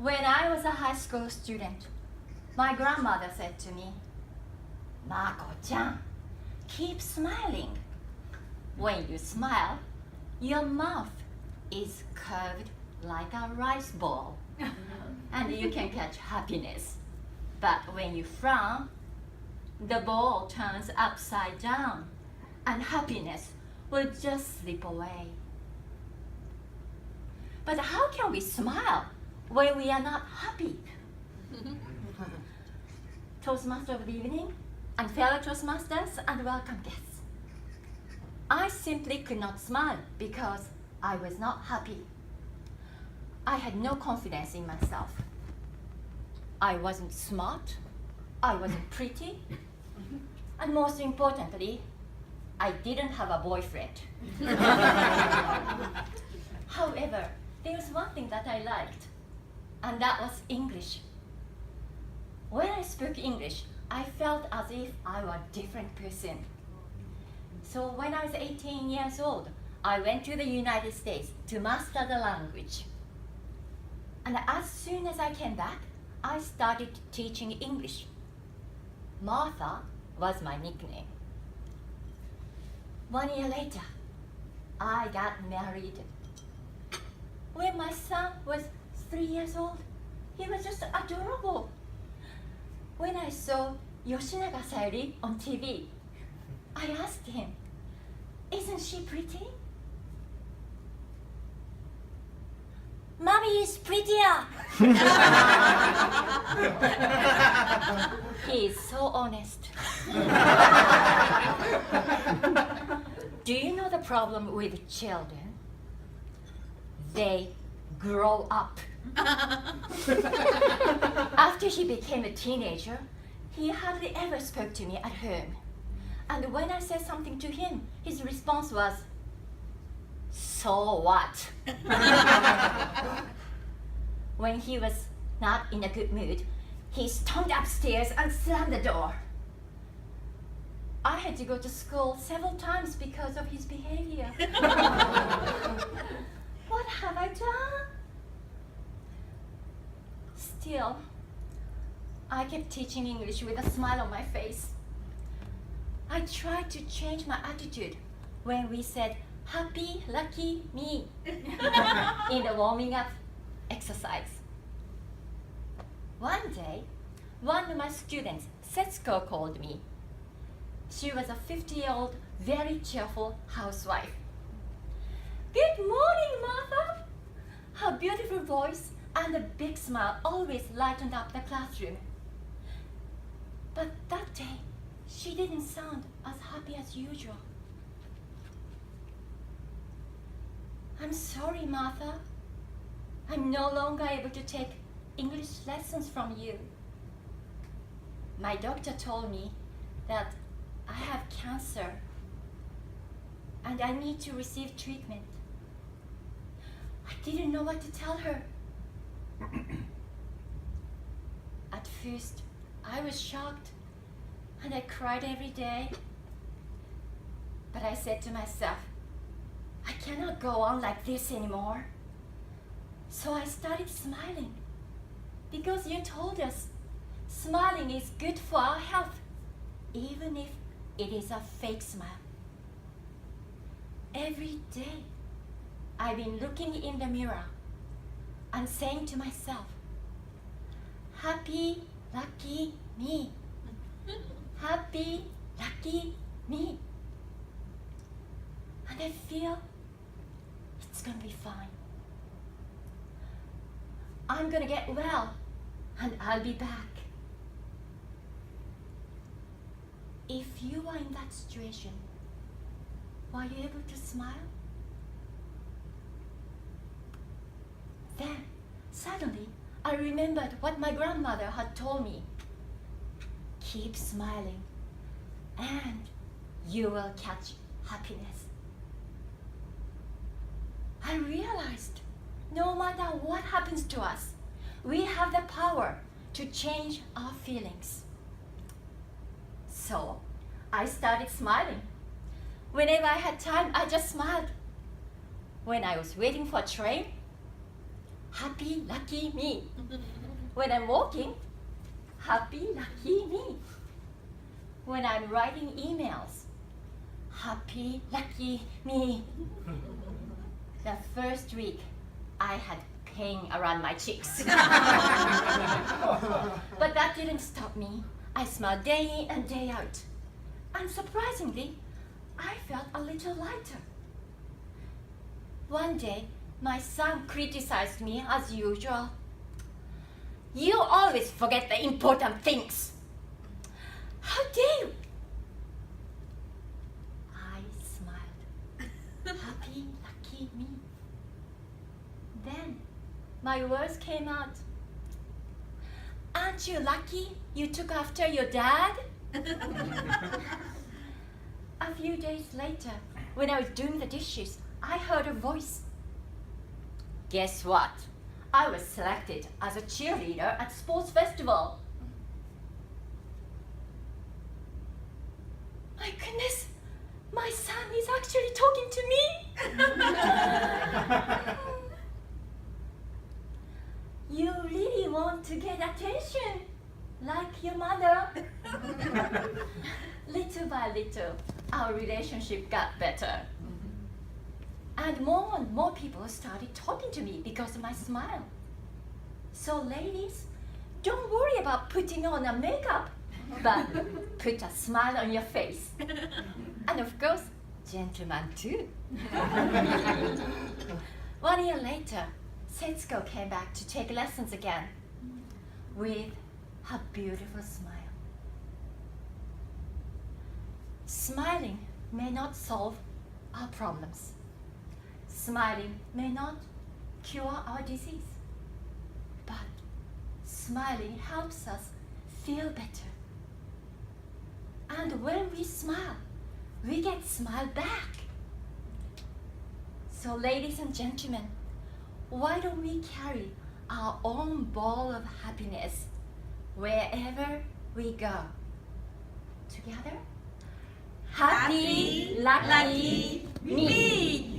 When I was a high school student, my grandmother said to me, Mako-chan, keep smiling. When you smile, your mouth is curved like a rice ball, and you can catch happiness. But when you frown, the ball turns upside down, and happiness will just slip away. But how can we smile when we are not happy? Toastmaster of the evening, and fellow Toastmasters, and welcome guests. I simply could not smile because I was not happy. I had no confidence in myself. I wasn't smart, I wasn't pretty, and most importantly, I didn't have a boyfriend. However, there was one thing that I liked, and that was English. When I spoke English, I felt as if I were a different person. So when I was 18 years old, I went to the United States to master the language. And as soon as I came back, I started teaching English. Martha was my nickname. 1 year later, I got married. When my son was 3 years old, he was just adorable. When I saw Yoshinaga Sayuri on TV, I asked him, "Isn't she pretty?" "Mommy is prettier." He is so honest. Do you know the problem with children? They grow up. After he became a teenager, he hardly ever spoke to me at home. And when I said something to him, his response was, "So what?" When he was not in a good mood, he stormed upstairs and slammed the door. I had to go to school several times because of his behavior. What have I done? Still, I kept teaching English with a smile on my face. I tried to change my attitude when we said, "Happy, lucky, me," in the warming up exercise. One day, one of my students, Setsuko, called me. She was a 50-year-old, very cheerful housewife. "Good morning, Martha." Her beautiful voice and a big smile always lightened up the classroom. But that day, she didn't sound as happy as usual. "I'm sorry, Martha. I'm no longer able to take English lessons from you. My doctor told me that I have cancer and I need to receive treatment." I didn't know what to tell her. At first, I was shocked and I cried every day. But I said to myself, I cannot go on like this anymore. So I started smiling because you told us smiling is good for our health, even if it is a fake smile. Every day, I've been looking in the mirror and saying to myself, "Happy, lucky me. Happy, lucky me." And I feel it's gonna be fine. I'm gonna get well and I'll be back. If you are in that situation, were you able to smile? Then, suddenly, I remembered what my grandmother had told me. Keep smiling, and you will catch happiness. I realized no matter what happens to us, we have the power to change our feelings. So, I started smiling. Whenever I had time, I just smiled. When I was waiting for a train, happy lucky me. When I'm walking, happy lucky me. When I'm writing emails, happy lucky me. The first week, I had pain around my cheeks. But that didn't stop me. I smiled day in and day out. And surprisingly, I felt a little lighter. One day, my son criticized me as usual. You always forget the important things. How dare you? I smiled. Happy, lucky me. Then my words came out. Aren't you lucky you took after your dad? A few days later, when I was doing the dishes, I heard a voice. Guess what? I was selected as a cheerleader at sports festival. My goodness, my son is actually talking to me. You really want to get attention, like your mother. Little by little, our relationship got better. And more people started talking to me because of my smile. So ladies, don't worry about putting on a makeup, but put a smile on your face. And of course, gentlemen too. 1 year later, Setsuko came back to take lessons again with her beautiful smile. Smiling may not solve our problems. Smiling may not cure our disease. But smiling helps us feel better. And when we smile, we get smile back. So ladies and gentlemen, why don't we carry our own ball of happiness wherever we go? Together? Happy, lucky me!